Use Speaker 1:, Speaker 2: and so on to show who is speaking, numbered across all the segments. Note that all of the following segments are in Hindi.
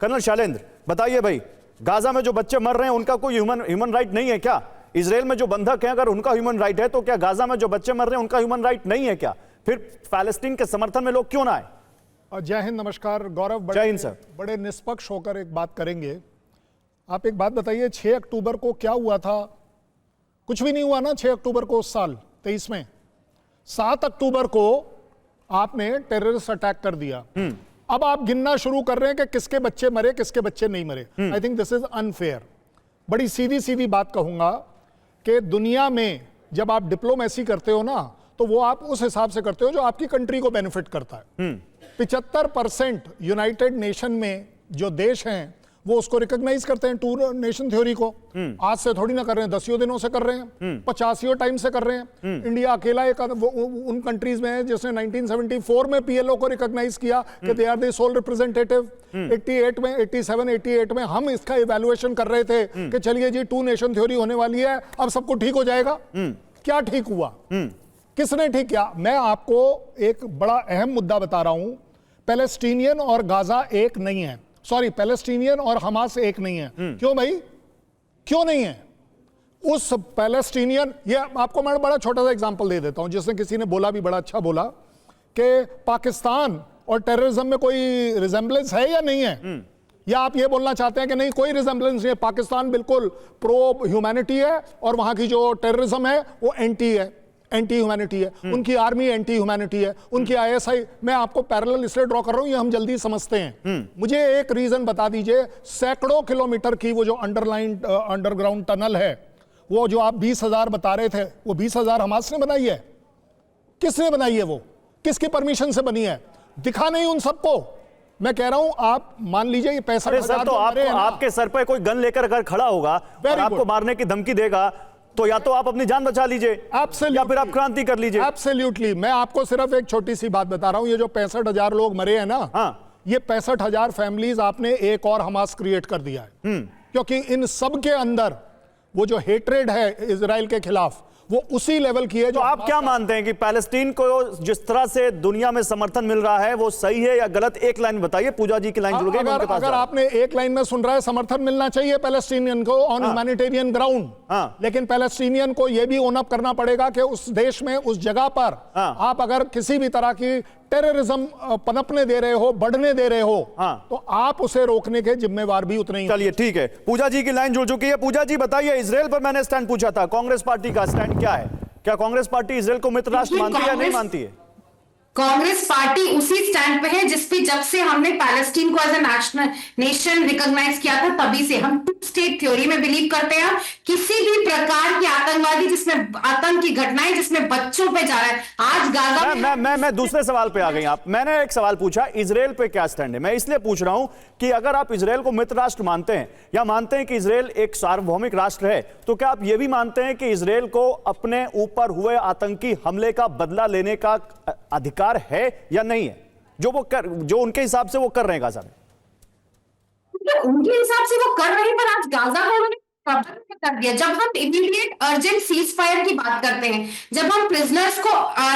Speaker 1: कर्नल शैलेंद्र बताइए भाई, गाजा में जो बच्चे मर रहे हैं उनका कोई ह्यूमन राइट नहीं है क्या? इजराइल में जो बंधक हैं अगर उनका ह्यूमन राइट है तो क्या गाजा में जो बच्चे मर रहे हैं उनका ह्यूमन राइट नहीं है क्या? फिर पैलेस्टीन के समर्थन में लोग क्यों ना आए?
Speaker 2: जय हिंद, नमस्कार गौरव।
Speaker 1: जय हिंद सर।
Speaker 2: बड़े निष्पक्ष होकर एक बात करेंगे। आप एक बात बताइए, 6 अक्टूबर को क्या हुआ था? कुछ भी नहीं हुआ ना 6 अक्टूबर को उस साल 23 में। 7 अक्टूबर को आपने टेररिस्ट अटैक कर दिया। अब आप गिनना शुरू कर रहे हैं कि किसके बच्चे मरे किसके बच्चे नहीं मरे। I think this is unfair. बड़ी सीधी सीधी बात कहूंगा कि दुनिया में जब आप डिप्लोमेसी करते हो ना तो वो आप उस हिसाब से करते हो जो आपकी कंट्री को बेनिफिट करता है। 75% यूनाइटेड नेशन में जो देश हैं वो उसको रिकॉग्नाइज करते हैं, टू नेशन थ्योरी को। आज से थोड़ी ना कर रहे हैं, 10 दिनों से कर रहे हैं, 50 टाइम से कर रहे हैं। इंडिया अकेला एक उन कंट्रीज में है जिसने 1974 में पीएलओ को रिकॉग्नाइज किया कि they are the sole representative. 88 में 88 में हम इसका इवैल्यूएशन कर रहे थे कि चलिए जी टू नेशन थ्योरी होने वाली है, अब सब कुछ ठीक हो जाएगा। क्या ठीक हुआ? किसने ठीक किया? मैं आपको एक बड़ा अहम मुद्दा बता रहा हूं। पैलेस्टीनियन और गाजा एक नहीं है, सॉरी पैलेस्टीनियन और हमास एक नहीं है। क्यों भाई, क्यों नहीं है? उस पैलेस्टीनियन, ये आपको मैं बड़ा छोटा सा एग्जांपल दे देता हूं जिसने किसी ने बोला भी बड़ा अच्छा बोला कि पाकिस्तान और टेररिज्म में कोई रिजेंबलेंस है या नहीं है? या आप ये बोलना चाहते हैं कि नहीं कोई रिजेंबलेंस नहीं है, पाकिस्तान बिल्कुल प्रो ह्यूमैनिटी है और वहां की जो टेररिज्म है वो एंटी ह्यूमैनिटी है, उनकी आर्मी एंटी ह्यूमैनिटी है, उनकी आईएसआई। मैं आपको पैरेलल इसलिए ड्रॉ कर रहा हूं, ये हम जल्दी समझते हैं। मुझे एक रीजन बता दीजिए, सैकड़ों किलोमीटर की वो जो अंडरग्राउंड टनल है, वो जो आप 20,000 बता रहे थे, वो 20,000 हमास ने बनाई है? किसने बनाई है? वो किसकी परमिशन से बनी है? दिखा नहीं उन सबको। मैं कह रहा हूं, आप मान लीजिए ये पैसा
Speaker 1: तो आपके सर पर कोई गन लेकर अगर खड़ा होगा और आपको मारने की धमकी देगा तो या तो आप अपनी जान बचा लीजिए या फिर आप क्रांति कर लीजिए।
Speaker 2: एब्सोल्युटली। मैं आपको सिर्फ एक छोटी सी बात बता रहा हूं, ये जो 65,000 लोग मरे हैं ना, ये 65,000 फैमिलीज आपने एक और हमास क्रिएट कर दिया है। क्योंकि इन सब के अंदर वो जो हेट्रेड है इजराइल के खिलाफ वो उसी लेवल की है।
Speaker 1: तो आप क्या मानते हैं कि पैलेस्टीन को जिस तरह से दुनिया में समर्थन मिल रहा है वो सही है या गलत? एक लाइन बताइए, पूजा जी की लाइन जुड़ गई।
Speaker 2: अगर आपने एक लाइन में सुन रहा है, समर्थन मिलना चाहिए पैलेस्टीनियन को ऑन ह्यूमैनिटेरियन ग्राउंड। लेकिन पैलेस्टीनियन को यह भी ओन अप करना पड़ेगा कि उस देश में, उस जगह पर आप अगर किसी भी तरह की टेररिज्म पनपने दे रहे हो, बढ़ने दे रहे हो, तो आप उसे रोकने के जिम्मेवार भी उतने ही।
Speaker 1: चलिए ठीक है, पूजा जी की लाइन जुड़ चुकी है। पूजा जी बताइए, इजराइल पर मैंने स्टैंड पूछा था, कांग्रेस पार्टी का स्टैंड क्या है? क्या कांग्रेस पार्टी इजराइल को मित्र राष्ट्र मानती है या नहीं मानती है?
Speaker 3: कांग्रेस पार्टी उसी स्टैंड पे है जिसपे जब से हमने पैलेस्टीन को एज ए नेशन रिकॉग्नाइज किया था तभी से हम टू स्टेट थ्योरी में बिलीव करते हैं। किसी भी प्रकार की आतंकवादी जिसमें आतंक की घटनाएं जिसमें बच्चों पे जा रहा है, आज गाजा
Speaker 1: मैं दूसरे सवाल पे आ गई आप। मैंने एक सवाल पूछा, इजराइल पे क्या स्टैंड है? मैं इसलिए पूछ रहा हूं कि अगर आप इजराइल को मित्र राष्ट्र मानते हैं या मानते हैं कि इजराइल एक सार्वभौमिक राष्ट्र है, तो क्या आप यह भी मानते हैं कि इजराइल को अपने ऊपर हुए आतंकी हमले का बदला लेने का अधिकार है या नहीं है? जो उनके हिसाब से वो कर रहे हैं गाजा में,
Speaker 3: उनके हिसाब से वो कर रहे हैं, पर आज गाजा को उन्होंने कर दिया। जब हम इमीडिएट अर्जेंट सीज फायर की बात करते हैं, जब हम प्रिजनर्स को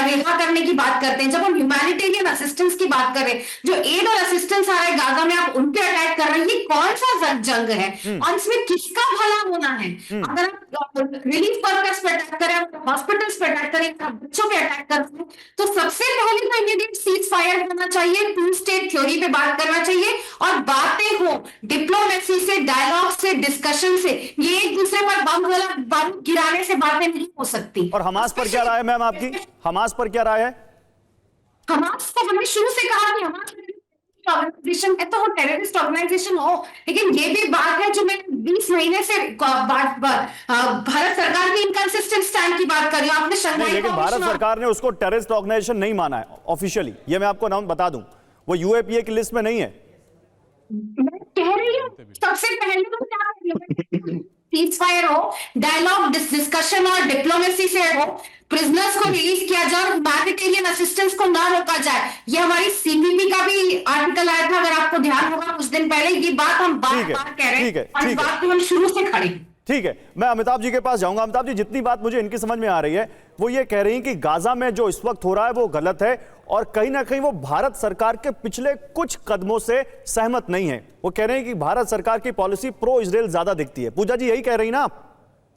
Speaker 3: रिहा करने की बात करते हैं, जब हम ह्यूमैनिटेरियन असिस्टेंस की बात करें, जो एड और असिस्टेंस आ रहा है गाजा में, आप उन पे अटैक कर रहे हैं, ये कौन सा जंग है और इसमें किसका भला होना है? अगर आप रिलीफ वर्कर्स पे अटैक करें, हॉस्पिटल्स पे अटैक करें, बच्चों पे अटैक करते हैं, तो सबसे पहले तो इमीडिएट सीज फायर होना चाहिए, टू स्टेट थ्योरी पे बात करना चाहिए और बातें हो डिप्लोमेसी से, डायलॉग से, डिस्कशन से। ये एक दूसरे पर बम गिराने से बातें नहीं हो सकती।
Speaker 1: और हमास पर क्या राय है मैम आपकी? हमास पर क्या राय है?
Speaker 3: हमास को हमने शुरू से कहा कि हमास ऑर्गेनाइजेशन है तो वो टेररिस्ट ऑर्गेनाइजेशन हो, लेकिन ये भी बात है जो मैं 20 महीने से भारत सरकार की इनकंसिस्टेंट स्टैंड की बात कर रही हूं। आपने शंघाई,
Speaker 1: लेकिन भारत सरकार ने उसको टेररिस्ट ऑर्गेनाइजेशन नहीं माना है ऑफिशियली, ये मैं आपको नाम बता दूं, वो यूएपीए की लिस्ट में नहीं है।
Speaker 3: मैं कह रही हूँ सबसे पहले तो क्या सीज फायर हो, डायलॉग डिस्कशन और डिप्लोमेसी से हो, प्रिजनर्स को रिलीज किया जाए, ह्यूमैनिटेरियन असिस्टेंस को ना रोका जाए। ये हमारी सीपीपी का भी आर्टिकल आया था, अगर आपको ध्यान होगा कुछ दिन पहले। ये बात हम बार बार कह रहे हैं और इस बात पे हम शुरू से खड़े हैं।
Speaker 1: ठीक है, मैं अमिताभ जी के पास जाऊंगा। अमिताभ जी, जितनी बात मुझे इनकी समझ में आ रही है वो ये कह रही हैं कि गाजा में जो इस वक्त हो रहा है वो गलत है और कहीं ना कहीं वो भारत सरकार के पिछले कुछ कदमों से सहमत नहीं है। वो कह रहे हैं कि भारत सरकार की पॉलिसी प्रो इजराइल ज्यादा दिखती है। पूजा जी, यही कह रही ना आप?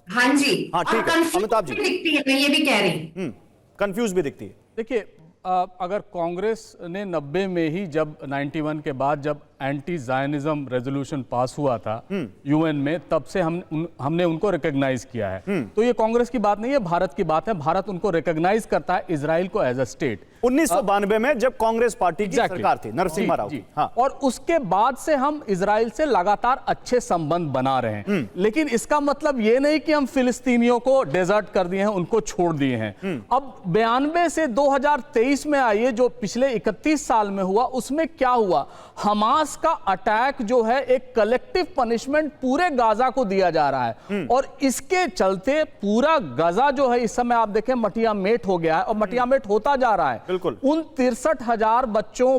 Speaker 3: हाँ जी,
Speaker 1: हाँ, ठीक है। अमिताभ जी,
Speaker 3: दिखती है, मैं ये भी कह रही हूँ,
Speaker 1: कंफ्यूज भी दिखती है।
Speaker 4: देखिए, अगर कांग्रेस ने 90 में ही, जब 91 के बाद जब एंटी जायनिज्म रेजोल्यूशन पास हुआ था यूएन में, तब से हमने उनको रिकॉग्नाइज किया है। तो ये कांग्रेस की बात नहीं है, भारत की बात है। भारत उनको रिकॉग्नाइज करता है इजराइल को एज अ स्टेट
Speaker 1: 1992 में, जब कांग्रेस पार्टी की सरकार थी, नरसिम्हा राव की। हाँ।
Speaker 4: और उसके बाद से हम इजराइल से लगातार अच्छे संबंध बना रहे हैं। लेकिन इसका मतलब ये नहीं कि हम फिलिस्तीनियों को डेजर्ट कर दिए हैं, उनको छोड़ दिए हैं। अब 92 से 2023 में आइए, जो पिछले 31 साल में हुआ, उसमें क्या हुआ? हमास का अटैक जो है एक कलेक्टिव पनिशमेंट पूरे गाजा को दिया जा रहा है और इसके चलते पूरा गाजा जो है इस समय आप देखें मटिया मेट हो गया है और मटिया मेट होता जा रहा है।
Speaker 1: बिल्कुल।
Speaker 4: उन 63,000 बच्चों,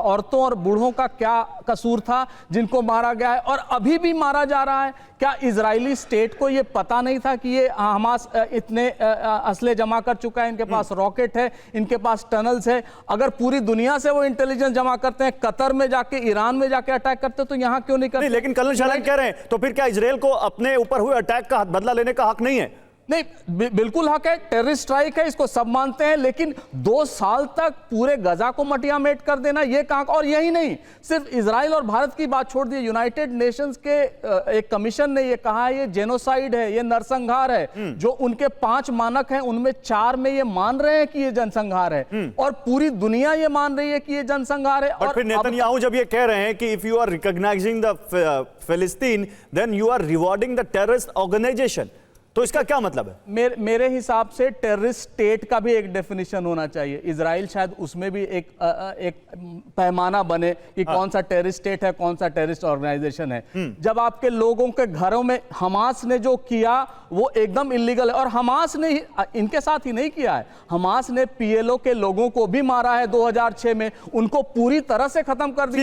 Speaker 4: औरतों और बूढ़ों का क्या कसूर था जिनको मारा गया है और अभी भी मारा जा रहा है? क्या इजरायली स्टेट को यह पता नहीं था कि ये हमास इतने असले जमा कर चुका है? इनके पास रॉकेट है, इनके पास टनल्स है। अगर पूरी दुनिया से वो इंटेलिजेंस जमा करते हैं, कतर में जाके, ईरान में जाके अटैक करते, तो यहां क्यों नहीं करते?
Speaker 1: नहीं, लेकिन कर्नल शाह कह रहे हैं, तो फिर क्या इजराइल को अपने ऊपर हुए अटैक का बदला लेने का हक नहीं है?
Speaker 4: नहीं, बिल्कुल हक है। टेररिस्ट स्ट्राइक है, इसको सब मानते हैं, लेकिन 2 साल तक पूरे गजा को मटिया मेट कर देना, ये कहां? और यही नहीं, सिर्फ इजराइल और भारत की बात छोड़ दी, यूनाइटेड नेशंस के एक कमीशन ने ये कहा है ये जेनोसाइड है, ये नरसंहार है। जो उनके 5 मानक हैं उनमें 4 में ये मान रहे हैं कि ये जनसंहार है और पूरी दुनिया ये मान रही है कि ये जनसंहार है।
Speaker 1: और फिर नेतन्याहू जब ये कह रहे हैं कि if you are recognising the फिलिस्तीन then you are rewarding the terrorist organisation, तो इसका क्या मतलब है?
Speaker 4: मेरे हिसाब से टेररिस्ट स्टेट का भी एक डेफिनेशन होना चाहिए। इजराइल शायद उसमें भी एक पैमाना बने कि कौन सा टेररिस्ट स्टेट है, कौन सा टेररिस्ट ऑर्गेनाइजेशन है। जब आपके लोगों के घरों में हमास ने जो किया वो एकदम इलीगल है और हमास ने इनके साथ ही नहीं किया है, हमास ने पीएलओ के लोगों को भी मारा है 2006 में, उनको पूरी तरह से खत्म कर दिया।